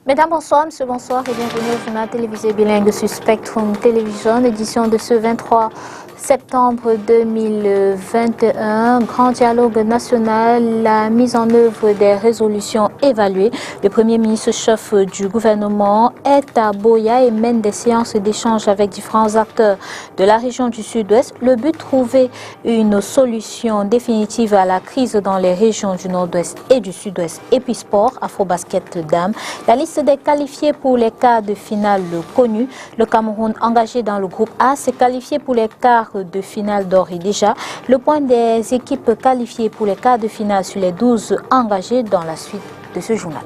Mesdames, bonsoir, monsieur, bonsoir et bienvenue au journal télévisé bilingue sur Spectrum Television, édition de ce 23 septembre 2021. Grand dialogue national, la mise en œuvre des résolutions évaluées. Le Premier ministre-chef du gouvernement est à Boya et mène des séances d'échange avec différents acteurs de la région du Sud-Ouest. Le but, trouver une solution définitive à la crise dans les régions du Nord-Ouest et du Sud-Ouest. Et puis sport, Afrobasket dames. La liste des qualifiés pour les quarts de finale connus. Le Cameroun engagé dans le groupe A s'est qualifié pour les quarts de finale d'or et déjà. Le point des équipes qualifiées pour les quarts de finale sur les 12 engagés dans la suite de ce journal.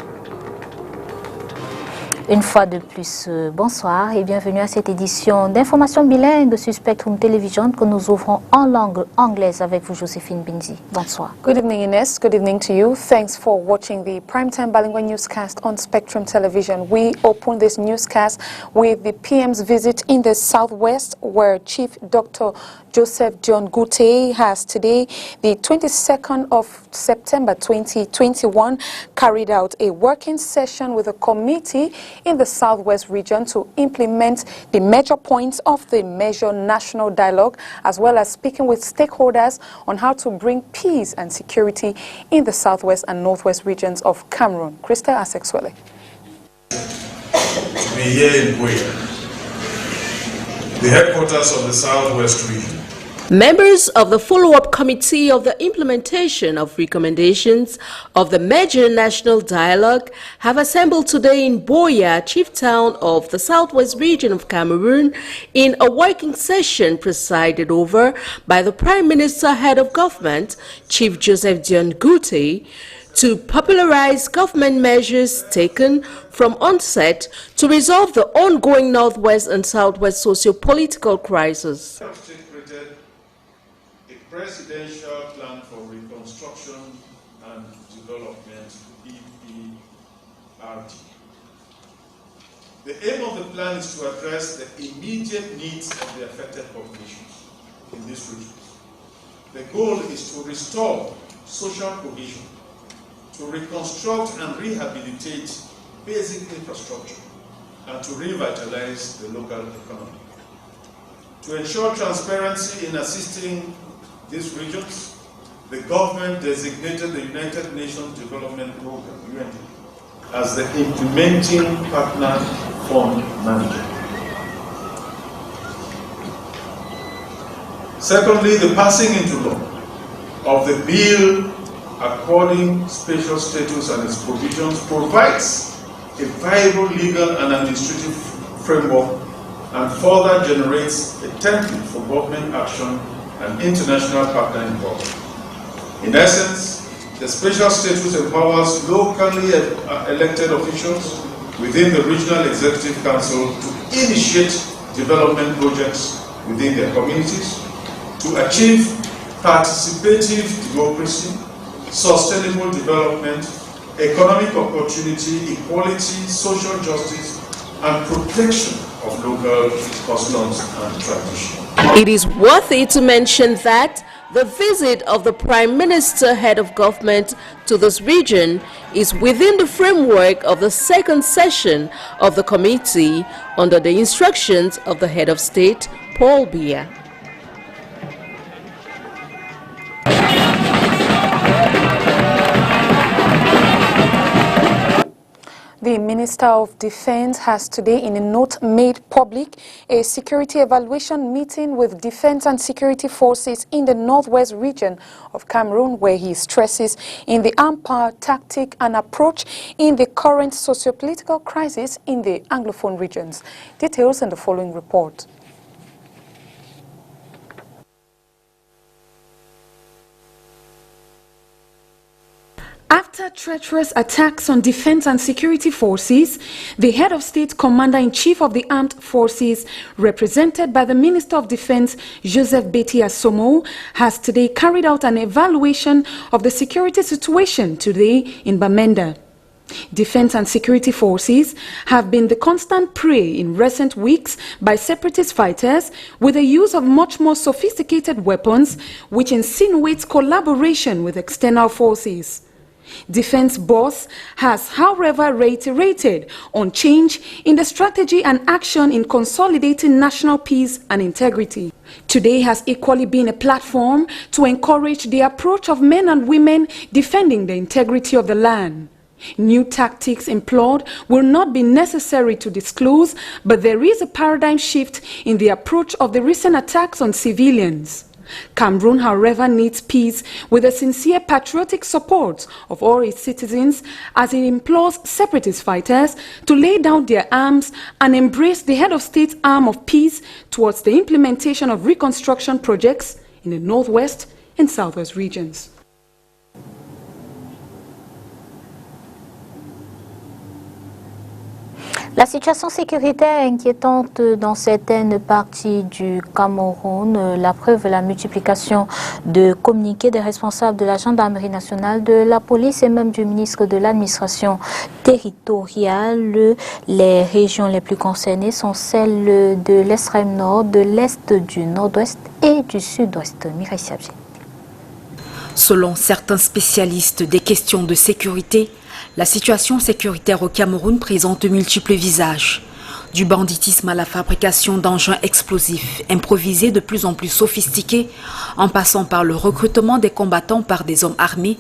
Une fois de plus, bonsoir et bienvenue à cette édition d'information bilingue sur Spectrum Television que nous ouvrons en langue anglaise avec vous, Joséphine Binzi. Bonsoir. Good evening, Ines. Good evening to you. Thanks for watching the primetime bilingual newscast on Spectrum Television. We open this newscast with the PM's visit in the Southwest, where Chief Dr. Joseph John Gute has today, the 22nd of September 2021, carried out a working session with a committee in the Southwest region to implement the major points of the major national dialogue, as well as speaking with stakeholders on how to bring peace and security in the Southwest and Northwest regions of Cameroon. Krista Asexwele. To be here in Boya, the headquarters of the Southwest region. Members of the follow-up committee of the implementation of recommendations of the major national dialogue have assembled today in Boya, chief town of the Southwest region of Cameroon, in a working session presided over by the Prime Minister, Head of Government, Chief Joseph John Gute, to popularize government measures taken from onset to resolve the ongoing Northwest and Southwest socio-political crisis. Presidential Plan for Reconstruction and Development, PPRD. The aim of the plan is to address the immediate needs of the affected populations in this region. The goal is to restore social cohesion, to reconstruct and rehabilitate basic infrastructure, and to revitalize the local economy. To ensure transparency in assisting these regions, the government designated the United Nations Development Program, UNDP, as the implementing partner fund manager. Secondly, the passing into law of the bill according special status and its provisions provides a viable legal and administrative framework and further generates a template for government action and international partner involved. In essence, the special status empowers locally elected officials within the Regional Executive Council to initiate development projects within their communities, to achieve participative democracy, sustainable development, economic opportunity, equality, social justice, and protection of local customs and traditions. It is worthy to mention that the visit of the Prime Minister, Head of Government, to this region is within the framework of the second session of the committee under the instructions of the Head of State, Paul Biya. The Minister of Defense has today, in a note made public, a security evaluation meeting with defense and security forces in the Northwest region of Cameroon, where he stresses in the armed power tactic and approach in the current socio-political crisis in the Anglophone regions. Details in the following report. After treacherous attacks on defense and security forces, the head of state, commander-in-chief of the armed forces, represented by the Minister of Defense, Joseph Beti Asomo, has today carried out an evaluation of the security situation today in Bamenda. Defense and security forces have been the constant prey in recent weeks by separatist fighters with the use of much more sophisticated weapons, which insinuates collaboration with external forces. Defense boss has, however, reiterated on change in the strategy and action in consolidating national peace and integrity. Today has equally been a platform to encourage the approach of men and women defending the integrity of the land. New tactics employed will not be necessary to disclose, but there is a paradigm shift in the approach of the recent attacks on civilians. Cameroon, however, needs peace with the sincere patriotic support of all its citizens as it implores separatist fighters to lay down their arms and embrace the head of state's arm of peace towards the implementation of reconstruction projects in the northwest and southwest regions. La situation sécuritaire inquiétante dans certaines parties du Cameroun, la preuve la multiplication de communiqués des responsables de la gendarmerie nationale, de la police et même du ministre de l'administration territoriale. Les régions les plus concernées sont celles de l'extrême nord, de l'est, du nord-ouest et du sud-ouest. Mireille Siabji. Selon certains spécialistes des questions de sécurité, la situation sécuritaire au Cameroun présente de multiples visages. Du banditisme à la fabrication d'engins explosifs, improvisés de plus en plus sophistiqués, en passant par le recrutement des combattants par des hommes armés,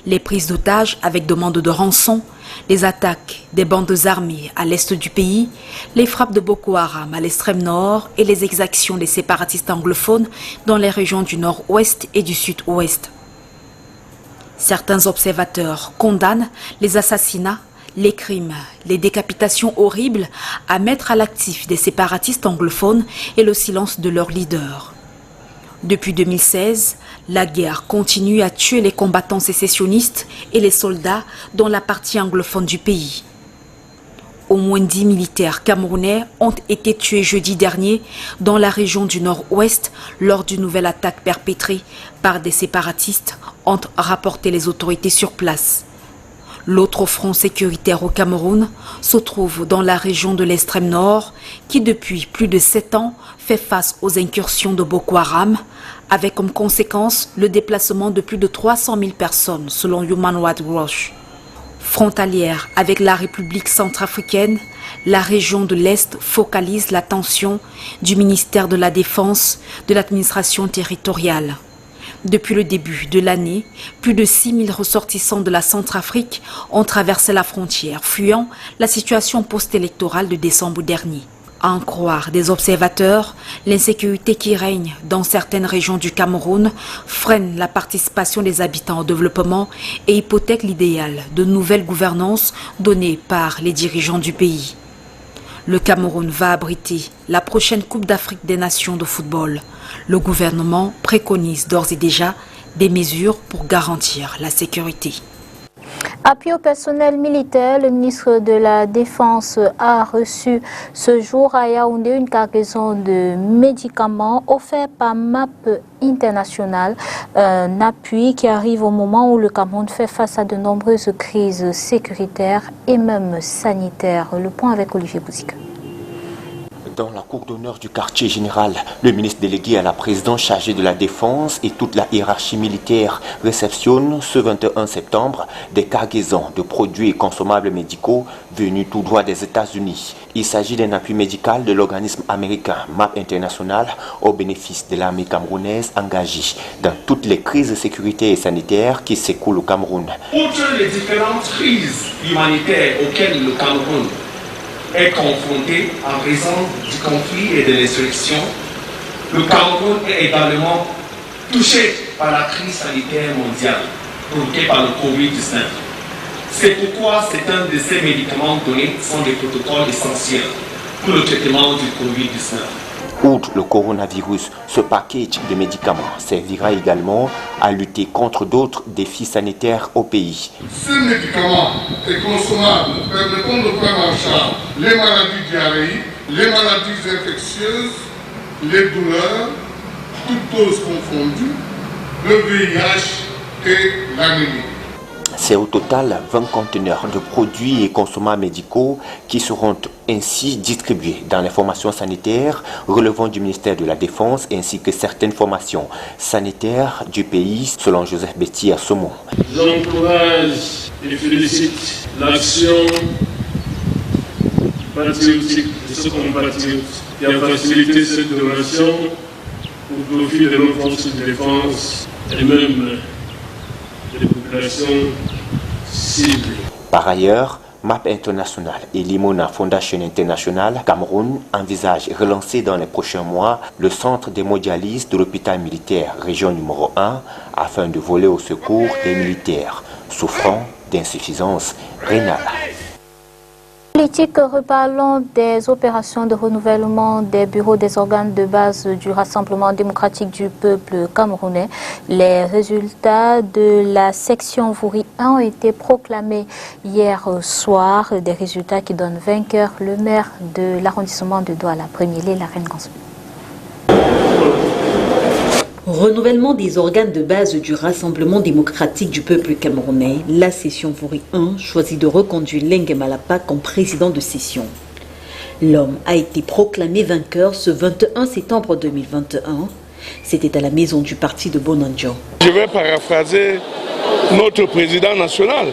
les prises d'otages avec demande de rançon, les attaques des bandes armées à l'est du pays, les frappes de Boko Haram à l'extrême nord et les exactions des séparatistes anglophones dans les régions du nord-ouest et du sud-ouest. Certains observateurs condamnent les assassinats, les crimes, les décapitations horribles à mettre à l'actif des séparatistes anglophones et le silence de leurs leaders. Depuis 2016, la guerre continue à tuer les combattants sécessionnistes et les soldats dans la partie anglophone du pays. Au moins 10 militaires camerounais ont été tués jeudi dernier dans la région du nord-ouest lors d'une nouvelle attaque perpétrée par des séparatistes, ont rapporté les autorités sur place. L'autre front sécuritaire au Cameroun se trouve dans la région de l'extrême nord qui depuis plus de 7 ans fait face aux incursions de Boko Haram avec comme conséquence le déplacement de plus de 300 000 personnes selon Human Rights Watch. Frontalière avec la République centrafricaine, la région de l'Est focalise l'attention du ministère de la Défense, de l'administration territoriale. Depuis le début de l'année, plus de 6 000 ressortissants de la Centrafrique ont traversé la frontière, fuyant la situation post-électorale de décembre dernier. À en croire des observateurs, l'insécurité qui règne dans certaines régions du Cameroun freine la participation des habitants au développement et hypothèque l'idéal de nouvelles gouvernances données par les dirigeants du pays. Le Cameroun va abriter la prochaine Coupe d'Afrique des Nations de football. Le gouvernement préconise d'ores et déjà des mesures pour garantir la sécurité. Appui au personnel militaire, le ministre de la Défense a reçu ce jour à Yaoundé une cargaison de médicaments offerts par MAP International, un appui qui arrive au moment où le Cameroun fait face à de nombreuses crises sécuritaires et même sanitaires. Le point avec Olivier Bouzika. Dans la cour d'honneur du quartier général, le ministre délégué à la présidence chargé de la défense et toute la hiérarchie militaire réceptionnent ce 21 septembre des cargaisons de produits et consommables médicaux venus tout droit des États-Unis. Il s'agit d'un appui médical de l'organisme américain MAP International au bénéfice de l'armée camerounaise engagée dans toutes les crises de sécurité et sanitaires qui s'écoulent au Cameroun. Outre les différentes crises humanitaires auxquelles le Cameroun est confronté en raison du conflit et de l'insurrection, le Cameroun est également touché par la crise sanitaire mondiale provoquée par le Covid-19. C'est pourquoi certains de ces médicaments donnés sont des protocoles essentiels pour le traitement du Covid-19. Outre le coronavirus, ce package de médicaments servira également à lutter contre d'autres défis sanitaires au pays. Ce médicament est consommable permettant de prendre en charge les maladies diarrhéiques, les maladies infectieuses, les douleurs, toutes causes confondues, le VIH et l'anémie. C'est au total 20 conteneurs de produits et consommables médicaux qui seront ainsi distribués dans les formations sanitaires relevant du ministère de la Défense ainsi que certaines formations sanitaires du pays, selon Joseph Béti Assomo. J'encourage et félicite l'action patriotique de ce compatriote qui a facilité cette donation au profit de nos forces de défense et même des populations cibles. Par ailleurs, MAP International et Limona Foundation International Cameroun envisagent relancer dans les prochains mois le centre d'hémodialyse de l'hôpital militaire région numéro 1 afin de voler au secours des militaires souffrant d'insuffisance rénale. Politique, reparlons des opérations de renouvellement des bureaux des organes de base du Rassemblement démocratique du peuple camerounais. Les résultats de la section Vouri 1 ont été proclamés hier soir. Des résultats qui donnent vainqueur le maire de l'arrondissement de Douala, Premier Lé, la Reine Console. Renouvellement des organes de base du Rassemblement démocratique du peuple camerounais, la session Vouri 1 choisit de reconduire Lengue Malapa comme président de session. L'homme a été proclamé vainqueur ce 21 septembre 2021. C'était à la maison du parti de Bonanjo. Je vais paraphraser notre président national,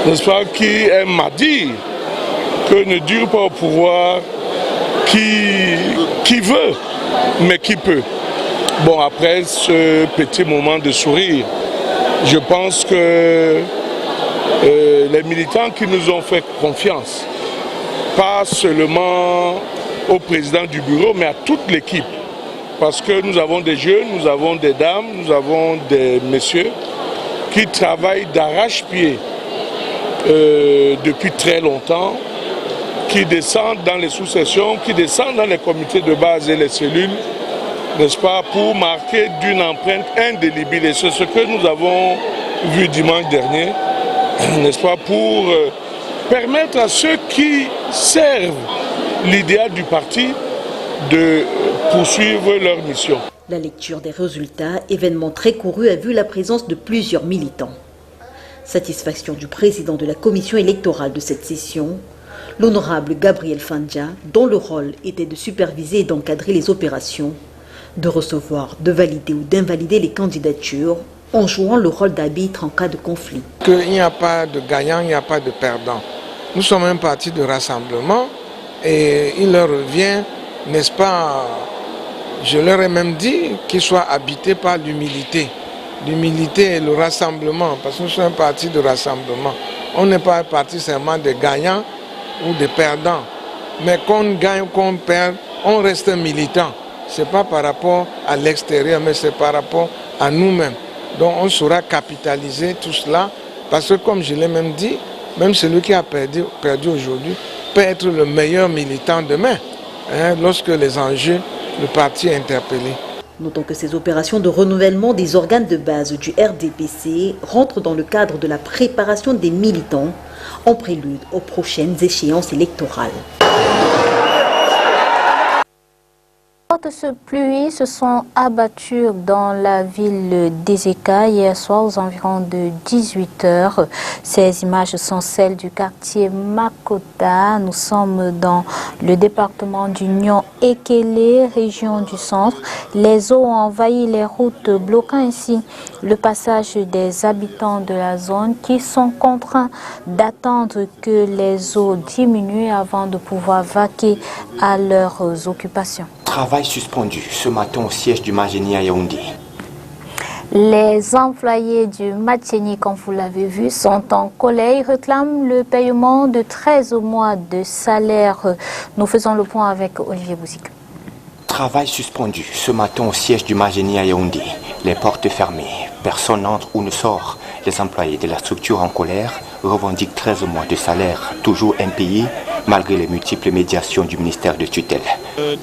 n'est-ce pas, qui aime à dire que ne dure pas au pouvoir qui veut, mais qui peut. Bon, après ce petit moment de sourire, je pense que les militants qui nous ont fait confiance, pas seulement au président du bureau, mais à toute l'équipe, parce que nous avons des jeunes, nous avons des dames, nous avons des messieurs qui travaillent d'arrache-pied depuis très longtemps, qui descendent dans les sous-sessions, qui descendent dans les comités de base et les cellules, n'est-ce pas, pour marquer d'une empreinte indélébile. Et c'est ce que nous avons vu dimanche dernier, n'est-ce pas, pour permettre à ceux qui servent l'idéal du parti de poursuivre leur mission. La lecture des résultats, événement très couru, a vu la présence de plusieurs militants. Satisfaction du président de la commission électorale de cette session, l'honorable Gabriel Fandja, dont le rôle était de superviser et d'encadrer les opérations, de recevoir, de valider ou d'invalider les candidatures en jouant le rôle d'arbitre en cas de conflit. Qu'il n'y a pas de gagnant, il n'y a pas de perdant. Nous sommes un parti de rassemblement et il leur revient, n'est-ce pas, je leur ai même dit qu'ils soient habités par l'humilité. L'humilité et le rassemblement, parce que nous sommes un parti de rassemblement. On n'est pas un parti seulement de gagnants ou de perdants. Mais qu'on gagne ou qu'on perde, on reste militant. Ce n'est pas par rapport à l'extérieur, mais c'est par rapport à nous-mêmes. Donc on saura capitaliser tout cela, parce que comme je l'ai même dit, même celui qui a perdu aujourd'hui peut être le meilleur militant demain, lorsque les enjeux, le parti est interpellé. Notons que ces opérations de renouvellement des organes de base du RDPC rentrent dans le cadre de la préparation des militants en prélude aux prochaines échéances électorales. Fortes pluies se sont abattues dans la ville d'Ezeka hier soir aux environs de 18 h. Ces images sont celles du quartier Makota. Nous sommes dans le département d'Union Ekele, région du centre. Les eaux ont envahi les routes, bloquant ainsi le passage des habitants de la zone qui sont contraints d'attendre que les eaux diminuent avant de pouvoir vaquer à leurs occupations. Travail suspendu ce matin au siège du Magénie à Yaoundé. Les employés du Magénie, comme vous l'avez vu, sont en colère. Ils réclament le paiement de 13 mois de salaire. Nous faisons le point avec Olivier Bouzik. Travail suspendu ce matin au siège du Magénie à Yaoundé. Les portes fermées, personne n'entre ou ne sort. Les employés de la structure en colère revendiquent 13 mois de salaire, toujours impayés, malgré les multiples médiations du ministère de tutelle.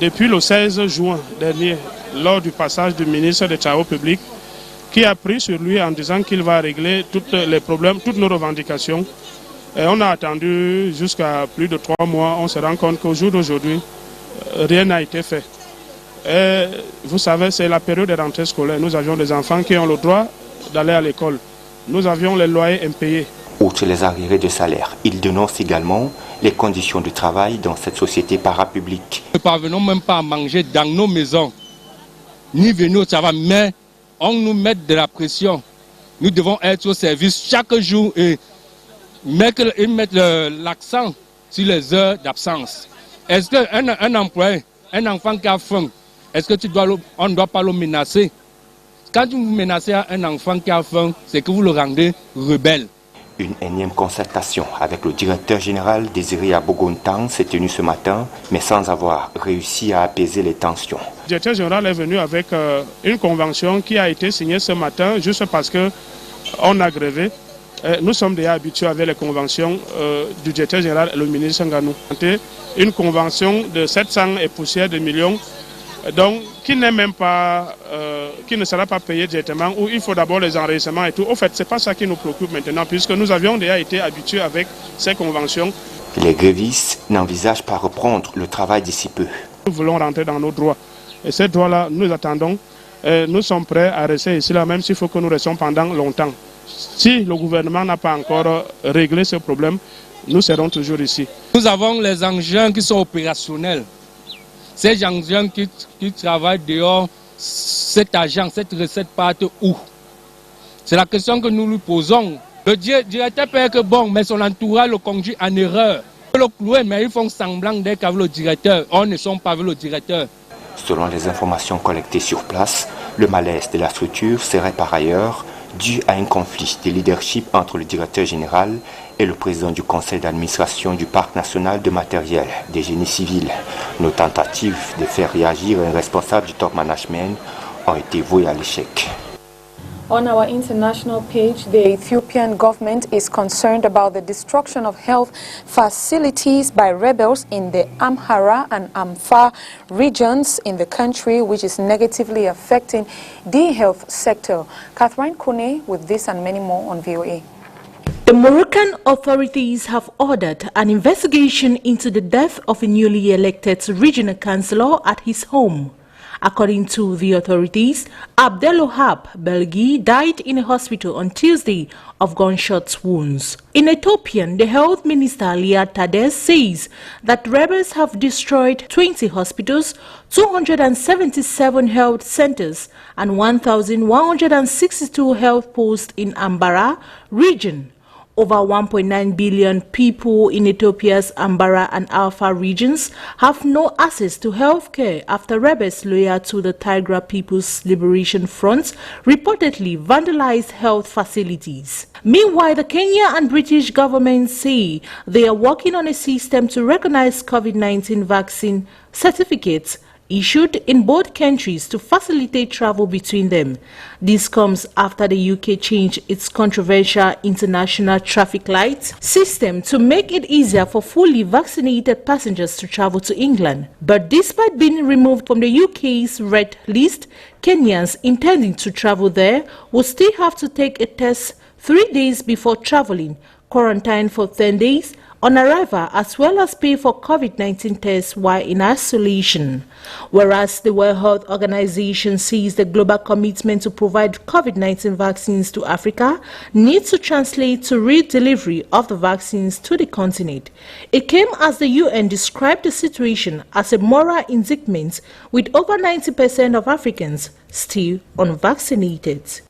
Depuis le 16 juin dernier, lors du passage du ministre des Travaux publics, qui a pris sur lui en disant qu'il va régler tous les problèmes, toutes nos revendications. Et on a attendu jusqu'à plus de 3 mois. On se rend compte qu'au jour d'aujourd'hui, rien n'a été fait. Et vous savez, c'est la période de rentrée scolaire. Nous avions des enfants qui ont le droit d'aller à l'école. nous avions les loyers impayés. Outre les arriérés de salaire, il dénonce également les conditions de travail dans cette société parapublique. Nous ne parvenons même pas à manger dans nos maisons, ni venir au travail, mais on nous met de la pression. Nous devons être au service chaque jour et mettre l'accent sur les heures d'absence. Est-ce qu'un employé, un enfant qui a faim, est-ce que on ne doit pas le menacer? Quand vous menacez un enfant qui a faim, c'est que vous le rendez rebelle. Une énième concertation avec le directeur général Désiré Abogontang s'est tenue ce matin, mais sans avoir réussi à apaiser les tensions. Le directeur général est venu avec une convention qui a été signée ce matin juste parce qu'on a grévé. Nous sommes déjà habitués avec les conventions du directeur général et le ministre Nganou. Une convention de 700 et poussières de millions, donc qui n'est même pas, qui ne sera pas payée directement, où il faut d'abord les enregistrements et tout. Au fait, ce n'est pas ça qui nous préoccupe maintenant, puisque nous avions déjà été habitués avec ces conventions. Les grévistes n'envisagent pas reprendre le travail d'ici peu. Nous voulons rentrer dans nos droits. Et ces droits-là, nous attendons. Nous sommes prêts à rester ici, là, même s'il faut que nous restions pendant longtemps. Si le gouvernement n'a pas encore réglé ce problème, nous serons toujours ici. Nous avons les engins qui sont opérationnels. Ces engins qui travaillent dehors, cet argent, cette recette part où? C'est la question que nous lui posons. Le directeur peut être bon, mais son entourage le conduit en erreur. Il peut le clouer, mais ils font semblant d'être avec le directeur. On ne sont pas avec le directeur. Selon les informations collectées sur place, le malaise de la structure serait par ailleurs dû à un conflit de leadership entre le directeur général et le président du conseil d'administration du Parc national de matériel des génies civils. Nos tentatives de faire réagir un responsable du top management ont été vouées à l'échec. On our international page, the Ethiopian government is concerned about the destruction of health facilities by rebels in the Amhara and Amphar regions in the country, which is negatively affecting the health sector. Catherine Kone with this and many more on VOA. The Moroccan authorities have ordered an investigation into the death of a newly elected regional councillor at his home. According to the authorities, Abdelwahab Belgi died in a hospital on Tuesday of gunshot wounds. In Ethiopian, the health minister Lia Tades says that rebels have destroyed 20 hospitals, 277 health centers, and 1,162 health posts in Ambara region. Over 1.9 billion people in Ethiopia's Ambara and Alpha regions have no access to health care after rebels loyal to the Tigray People's Liberation Front reportedly vandalized health facilities. Meanwhile, the Kenya and British governments say they are working on a system to recognize COVID-19 vaccine certificates issued in both countries to facilitate travel between them. This comes after the UK changed its controversial international traffic lights system to make it easier for fully vaccinated passengers to travel to England. But despite being removed from the UK's red list, Kenyans intending to travel there will still have to take a test 3 days before traveling, quarantine for 10 days, on arrival, as well as pay for COVID-19 tests while in isolation. Whereas the World Health Organization sees the global commitment to provide COVID-19 vaccines to Africa needs to translate to real delivery of the vaccines to the continent. It came as the UN described the situation as a moral indictment, with over 90% of Africans still unvaccinated.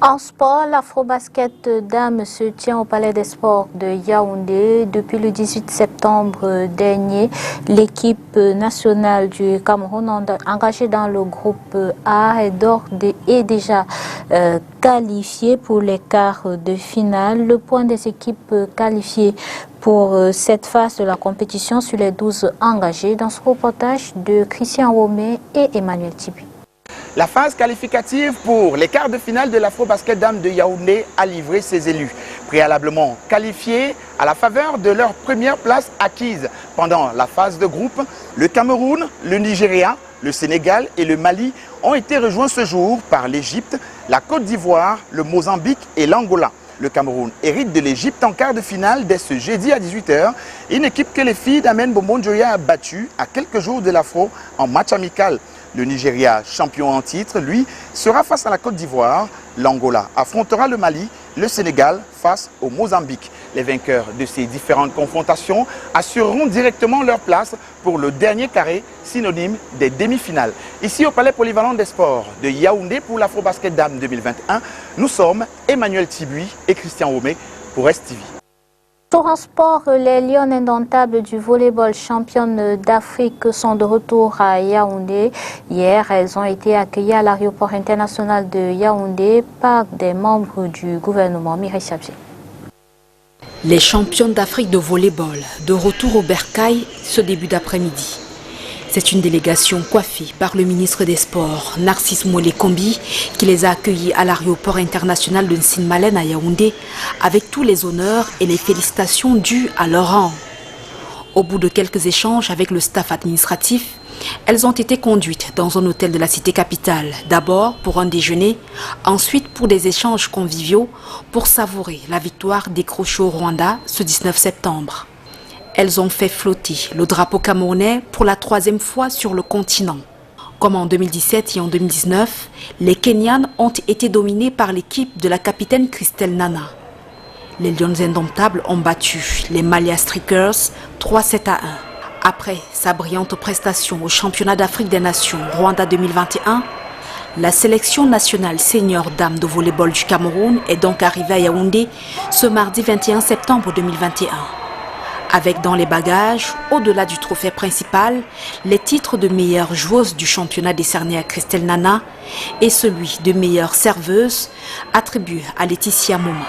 En sport, l'Afrobasket Dames se tient au Palais des Sports de Yaoundé. Depuis le 18 septembre dernier, l'équipe nationale du Cameroun engagée dans le groupe A est déjà qualifiée pour les quarts de finale. Le point des équipes qualifiées pour cette phase de la compétition sur les 12 engagées dans ce reportage de Christian Romé et Emmanuel Tibi. La phase qualificative pour les quarts de finale de l'Afrobasket Dames de Yaoundé a livré ses élus. Préalablement qualifiés à la faveur de leur première place acquise pendant la phase de groupe, le Cameroun, le Nigeria, le Sénégal et le Mali ont été rejoints ce jour par l'Égypte, la Côte d'Ivoire, le Mozambique et l'Angola. Le Cameroun hérite de l'Égypte en quart de finale dès ce jeudi à 18 h, une équipe que les filles d'Amen Bombonjoya a battue à quelques jours de l'Afro en match amical. Le Nigeria, champion en titre, lui, sera face à la Côte d'Ivoire. L'Angola affrontera le Mali, le Sénégal face au Mozambique. Les vainqueurs de ces différentes confrontations assureront directement leur place pour le dernier carré, synonyme des demi-finales. Ici au Palais Polyvalent des Sports de Yaoundé pour l'Afro-Basket Dame 2021, nous sommes Emmanuel Tibuy et Christian Homé pour STV. En sport, les Lions indomptables du volleyball championnes d'Afrique sont de retour à Yaoundé. Hier, elles ont été accueillies à l'aéroport international de Yaoundé par des membres du gouvernement. Mireille Chabji. Les championnes d'Afrique de volleyball de retour au Bercail ce début d'après-midi. C'est une délégation coiffée par le ministre des Sports, Narcisse Molé-Kombi, qui les a accueillis à l'aéroport international de Nsin-Malène à Yaoundé avec tous les honneurs et les félicitations dues à leur rang. Au bout de quelques échanges avec le staff administratif, elles ont été conduites dans un hôtel de la cité capitale, d'abord pour un déjeuner, ensuite pour des échanges conviviaux pour savourer la victoire décrochée au Rwanda ce 19 septembre. Elles ont fait flotter le drapeau camerounais pour la 3e fois sur le continent. Comme en 2017 et en 2019, les Kenyanes ont été dominées par l'équipe de la capitaine Christelle Nana. Les Lions indomptables ont battu les Malia Strikers 3-7 à 1. Après sa brillante prestation au championnat d'Afrique des Nations Rwanda 2021, la sélection nationale senior dames de volleyball du Cameroun est donc arrivée à Yaoundé ce mardi 21 septembre 2021. Avec dans les bagages, au-delà du trophée principal, les titres de meilleure joueuse du championnat décerné à Christelle Nana et celui de meilleure serveuse attribué à Laetitia Moma.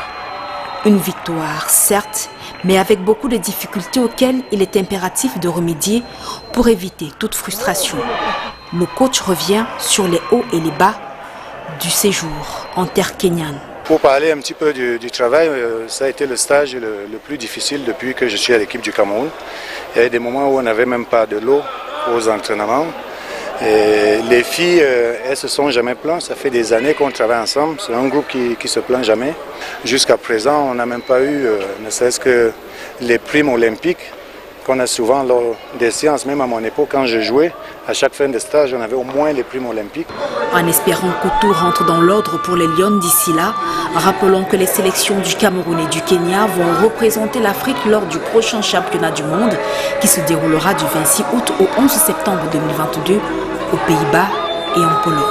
Une victoire, certes, mais avec beaucoup de difficultés auxquelles il est impératif de remédier pour éviter toute frustration. Le coach revient sur les hauts et les bas du séjour en terre kenyane. Pour parler un petit peu du travail, ça a été le stage le plus difficile depuis que je suis à l'équipe du Cameroun. Il y a des moments où on n'avait même pas de l'eau aux entraînements. Et les filles, elles se sont jamais plaintes. Ça fait des années qu'on travaille ensemble. C'est un groupe qui se plaint jamais. Jusqu'à présent, on n'a même pas eu, ne serait-ce que les primes olympiques qu'on a souvent lors des séances. Même à mon époque, quand je jouais, à chaque fin de stage, on avait au moins les primes olympiques. En espérant que tout rentre dans l'ordre pour les Lions d'ici là, rappelons que les sélections du Cameroun et du Kenya vont représenter l'Afrique lors du prochain championnat du monde qui se déroulera du 26 août au 11 septembre 2022 aux Pays-Bas et en Pologne.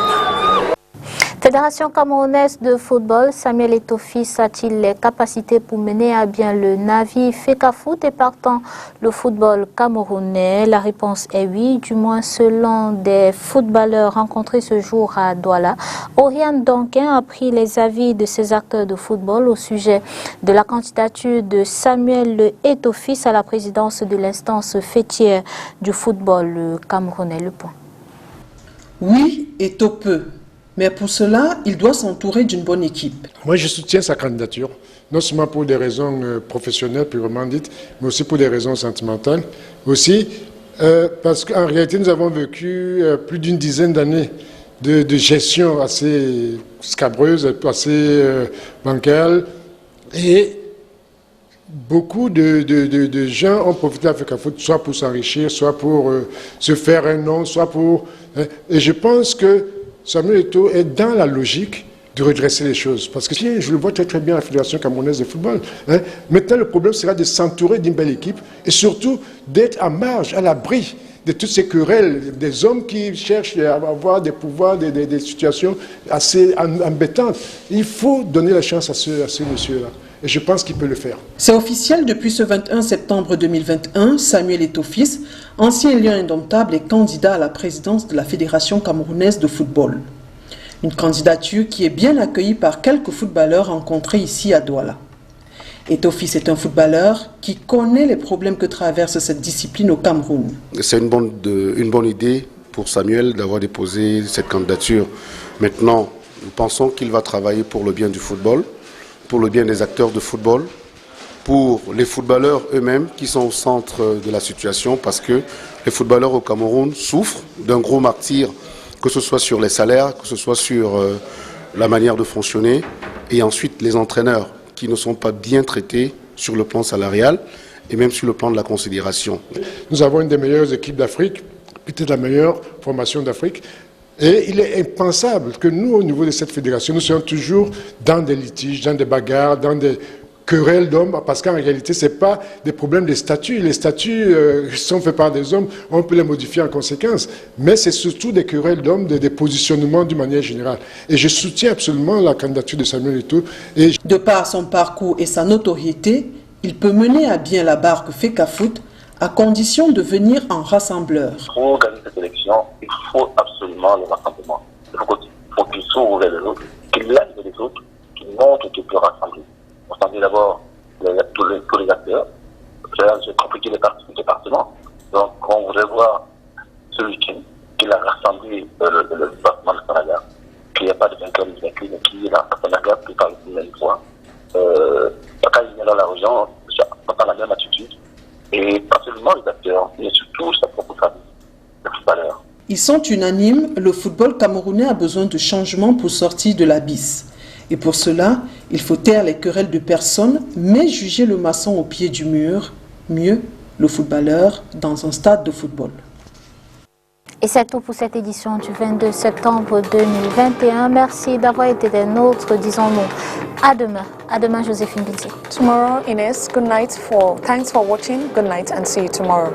Fédération camerounaise de football, Samuel Eto'o-Fils a-t-il les capacités pour mener à bien le navire FECAFOOT et partant le football camerounais? La réponse est oui, du moins selon des footballeurs rencontrés ce jour à Douala. Oriane Donquin a pris les avis de ces acteurs de football au sujet de la candidature de Samuel Eto'o-Fils à la présidence de l'instance fêtière du football camerounais. Le point. Oui, Eto'o peut. Mais pour cela, il doit s'entourer d'une bonne équipe. Moi, je soutiens sa candidature, non seulement pour des raisons professionnelles, purement dites, mais aussi pour des raisons sentimentales. Aussi, parce qu'en réalité, nous avons vécu plus d'une dizaine d'années de gestion assez scabreuse, assez bancale. Et beaucoup de gens ont profité de FECAFOOT, soit pour s'enrichir, soit pour se faire un nom, soit pour... Et je pense que Samuel Eto'o est dans la logique de redresser les choses. Parce que je le vois très très bien à la Fédération camerounaise de football. Maintenant, le problème sera de s'entourer d'une belle équipe et surtout d'être à marge, à l'abri de toutes ces querelles, des hommes qui cherchent à avoir des pouvoirs, des situations assez embêtantes. Il faut donner la chance à ce monsieur-là. Et je pense qu'il peut le faire. C'est officiel depuis ce 21 septembre 2021, Samuel Eto'o-Fils, ancien lion indomptable et candidat à la présidence de la Fédération camerounaise de football. Une candidature qui est bien accueillie par quelques footballeurs rencontrés ici à Douala. Eto'o-Fils est un footballeur qui connaît les problèmes que traverse cette discipline au Cameroun. C'est une bonne idée pour Samuel d'avoir déposé cette candidature. Maintenant, nous pensons qu'il va travailler pour le bien du football, pour le bien des acteurs de football, pour les footballeurs eux-mêmes qui sont au centre de la situation, parce que les footballeurs au Cameroun souffrent d'un gros martyre, que ce soit sur les salaires, que ce soit sur la manière de fonctionner, et ensuite les entraîneurs qui ne sont pas bien traités sur le plan salarial et même sur le plan de la considération. Nous avons une des meilleures équipes d'Afrique, peut-être la meilleure formation d'Afrique. Et il est impensable que nous, au niveau de cette fédération, nous soyons toujours dans des litiges, dans des bagarres, dans des querelles d'hommes, parce qu'en réalité, ce n'est pas des problèmes de statut. Les statuts sont faits par des hommes, on peut les modifier en conséquence. Mais c'est surtout des querelles d'hommes, des positionnements d'une manière générale. Et je soutiens absolument la candidature de Samuel Eto'o. De par son parcours et sa notoriété, il peut mener à bien la barque FECAFOOT à condition de venir en rassembleur. Pour gagner cette élection, il faut absolument le rassemblement. Il faut qu'il s'ouvre vers les autres, qu'il aide les autres, qu'il montre qu'il peut rassembler. Rassembler d'abord tous les acteurs. J'ai compliqué les départements. Donc on voudrait voir ce week-end qu'il a rassemblé le département de Sanaga, qu'il n'y a pas de vainqueur ni vaincu, mais qu'il a Sanaga qui parle une même fois. Quand il vient dans la région, on a la même attitude. Et pas seulement les acteurs, mais surtout sa propre famille, les footballeurs. Ils sont unanimes, le football camerounais a besoin de changements pour sortir de l'abysse. Et pour cela, il faut taire les querelles de personnes, mais juger le maçon au pied du mur, mieux le footballeur dans un stade de football. Et c'est tout pour cette édition du 22 septembre 2021. Merci d'avoir été des nôtres, disons-nous. À demain. À demain, Joséphine Binti. Tomorrow, Ines, good night. Thanks for watching. Good night and see you tomorrow.